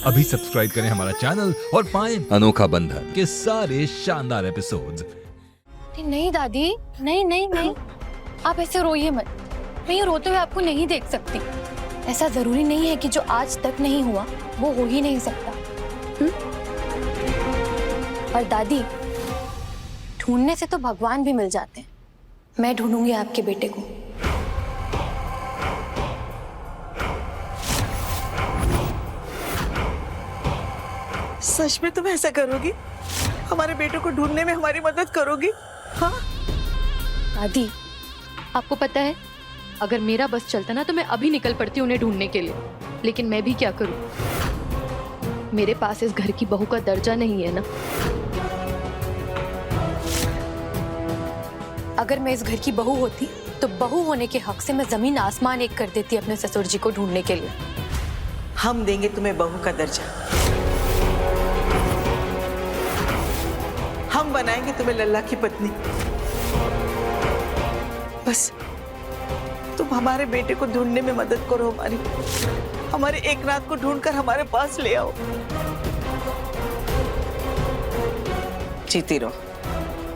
अभी सब्सक्राइब करें हमारा चैनल और पाएं अनोखा बंधन के सारे शानदार एपिसोड्स। नहीं दादी, नहीं नहीं नहीं, आप ऐसे रोइए मत। मैं ये रोते हुए आपको नहीं देख सकती। ऐसा जरूरी नहीं है कि जो आज तक नहीं हुआ वो हो ही नहीं सकता। और दादी, ढूंढने से तो भगवान भी मिल जाते हैं। मैं ढूंढूंगी आपके बेटे को। सच में तुम ऐसा करोगी? हमारे बेटे को ढूंढने में हमारी मदद करोगी? हाँ दादी, आपको पता है, अगर मेरा बस चलता ना तो मैं अभी निकल पड़ती उन्हें ढूंढने के लिए। लेकिन मैं भी क्या करूं? मेरे पास इस घर की बहू का दर्जा नहीं है ना। अगर मैं इस घर की बहू होती तो बहू होने के हक से मैं जमीन आसमान एक कर देती अपने ससुर जी को ढूंढने के लिए। हम देंगे तुम्हें बहू का दर्जा। हम बनाएंगे तुम्हें लल्ला की पत्नी। बस तुम हमारे बेटे को ढूंढने में मदद करो हमारे एकनाथ को ढूंढकर हमारे पास ले आओ। जीती रहो।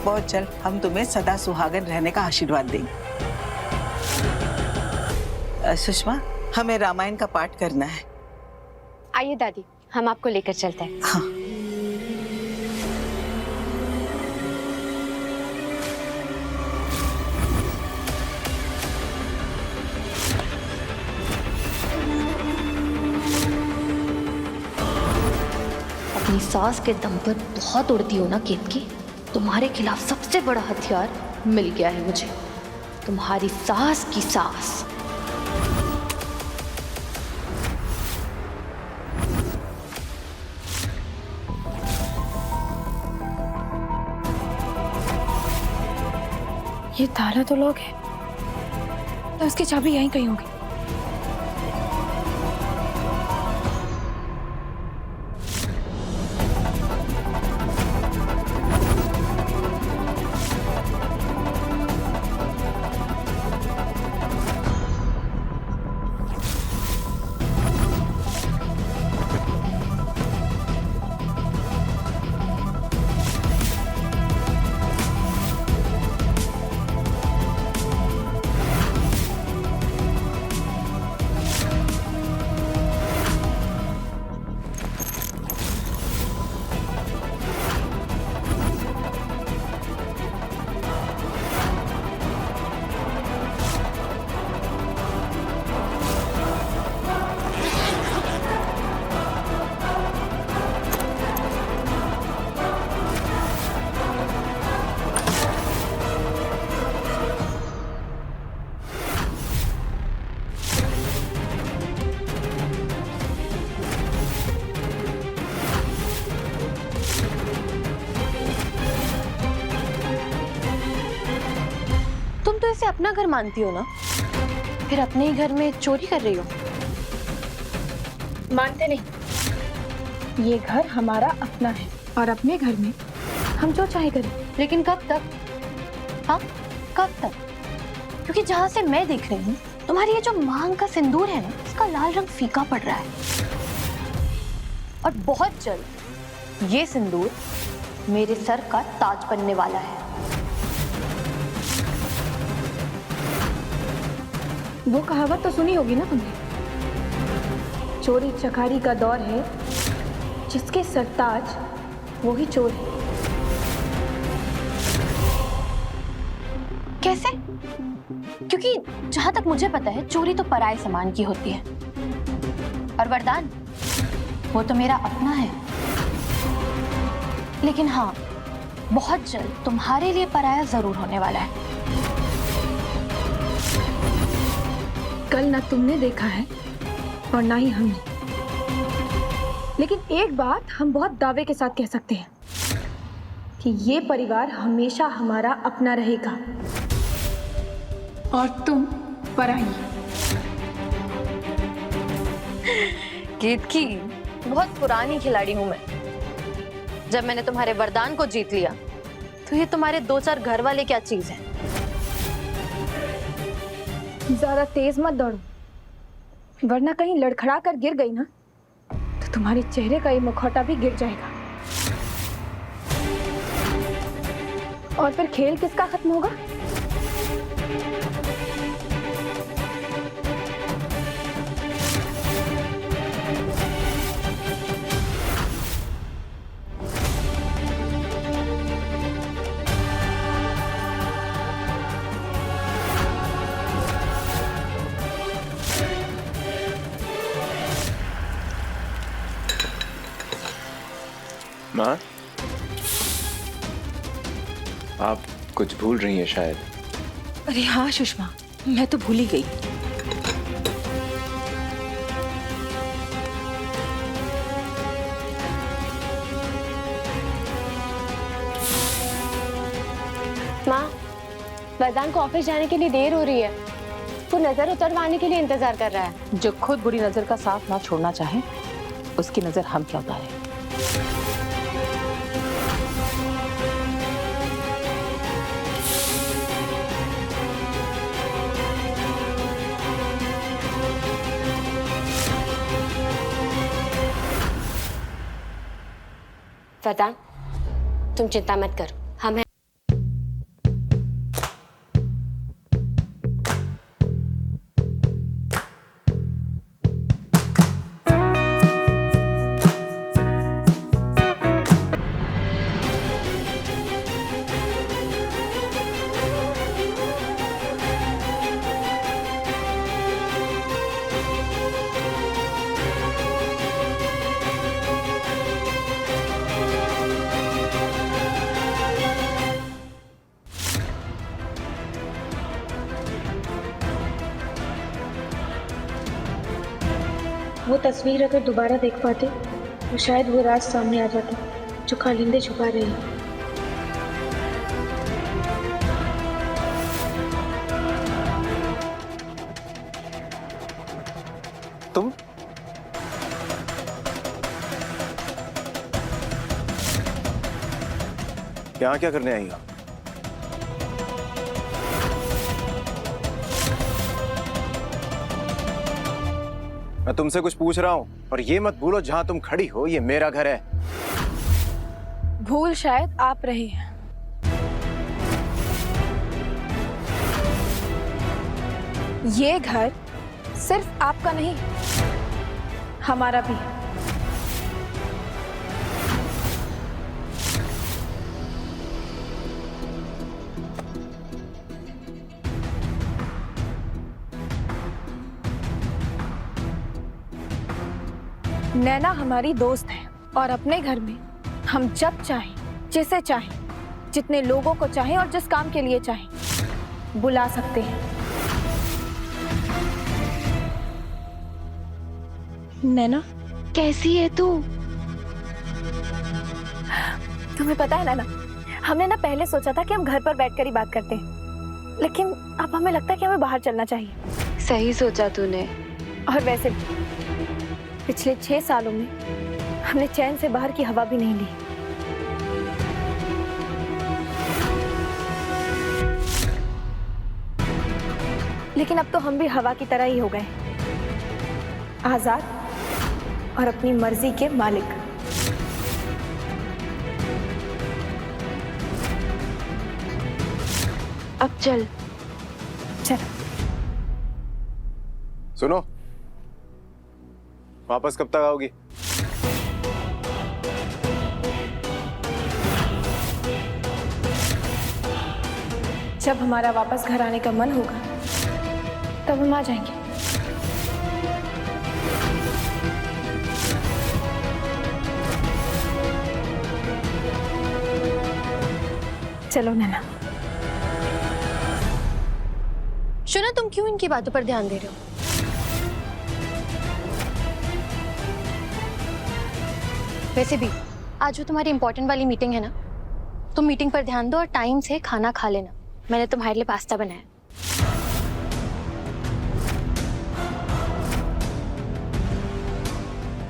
बहुत जल्द हम तुम्हें सदा सुहागन रहने का आशीर्वाद देंगे। सुषमा, हमें रामायण का पाठ करना है। आइए दादी, हम आपको लेकर चलते हैं। हाँ। अपनी सास के दम पर बहुत उड़ती हो ना केतकी। तुम्हारे खिलाफ सबसे बड़ा हथियार मिल गया है मुझे, तुम्हारी सास की सास। ये ताला तो लॉक है, तो उसकी चाबी यहीं कहीं होगी। तुम तो इसे अपना घर मानती हो ना, फिर अपने ही घर में चोरी कर रही हो। मानते नहीं, ये घर हमारा अपना है और अपने घर में हम जो चाहे करें। लेकिन कब तक? हाँ, कब तक? क्योंकि जहां से मैं देख रही हूँ, तुम्हारी ये जो मांग का सिंदूर है ना, इसका लाल रंग फीका पड़ रहा है। और बहुत जल्द ये सिंदूर मेरे सर का ताज बनने वाला है। वो कहावत तो सुनी होगी ना तुमने, चोरी चकारी का दौर है, जिसके सरताज वो ही चोर है। कैसे? क्योंकि जहां तक मुझे पता है, चोरी तो पराये सामान की होती है, और वरदान वो तो मेरा अपना है। लेकिन हाँ, बहुत जल्द तुम्हारे लिए पराया जरूर होने वाला है। कल ना तुमने देखा है और ना ही हमने, लेकिन एक बात हम बहुत दावे के साथ कह सकते हैं कि ये परिवार हमेशा हमारा अपना रहेगा और तुम पराई। केतकी, बहुत पुरानी खिलाड़ी हूं मैं। जब मैंने तुम्हारे वरदान को जीत लिया, तो ये तुम्हारे 2-4 घर वाले क्या चीज है? ज्यादा तेज मत दौड़ो, वरना कहीं लड़खड़ा कर गिर गई ना तो तुम्हारे चेहरे का ये मुखौटा भी गिर जाएगा। और फिर खेल किसका खत्म होगा? माँ, आप कुछ भूल रही हैं शायद। अरे हाँ सुषमा, मैं तो भूल ही गई। माँ, वरदान को ऑफिस जाने के लिए देर हो रही है। वो नजर उतरवाने के लिए इंतजार कर रहा है। जो खुद बुरी नजर का साथ ना छोड़ना चाहे, उसकी नजर हम क्या उतारे। वरदान, तुम चिंता मत करो, हम हैं। वो तस्वीर अगर दोबारा देख पाते तो शायद वो राज सामने आ जाता जो कालिंदे छुपा रही है। तुम यहाँ क्या करने आई हो? मैं तुमसे कुछ पूछ रहा हूँ और ये मत भूलो, जहाँ तुम खड़ी हो ये मेरा घर है। भूल शायद आप रहे हैं। ये घर सिर्फ आपका नहीं, हमारा भी। नैना हमारी दोस्त है और अपने घर में हम जब चाहें, जिसे चाहें, जितने लोगों को चाहें और जिस काम के लिए चाहें बुला सकते हैं। नैना, कैसी है तू? तुम्हें पता है नैना, हमने ना पहले सोचा था कि हम घर पर बैठकर ही बात करते हैं, लेकिन अब हमें लगता है कि हमें बाहर चलना चाहिए। सही सोचा तूने। और वैसे भी पिछले 6 सालों में हमने चैन से बाहर की हवा भी नहीं ली। लेकिन अब तो हम भी हवा की तरह ही हो गए, आजाद और अपनी मर्जी के मालिक। अब चल। चलो। सुनो, वापस कब तक आओगी? जब हमारा वापस घर आने का मन होगा तब हम आ जाएंगे। चलो नैना। शोना, तुम क्यों इनकी बातों पर ध्यान दे रहे हो? वैसे भी आज जो तुम्हारी इंपॉर्टेंट वाली मीटिंग है ना, तुम मीटिंग पर ध्यान दो और टाइम से खाना खा लेना। मैंने तुम्हारे लिए पास्ता बनाया।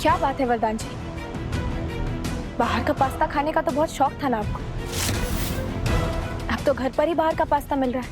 क्या बात है वरदान जी, बाहर का पास्ता खाने का तो बहुत शौक था ना आपको। अब तो घर पर ही बाहर का पास्ता मिल रहा है।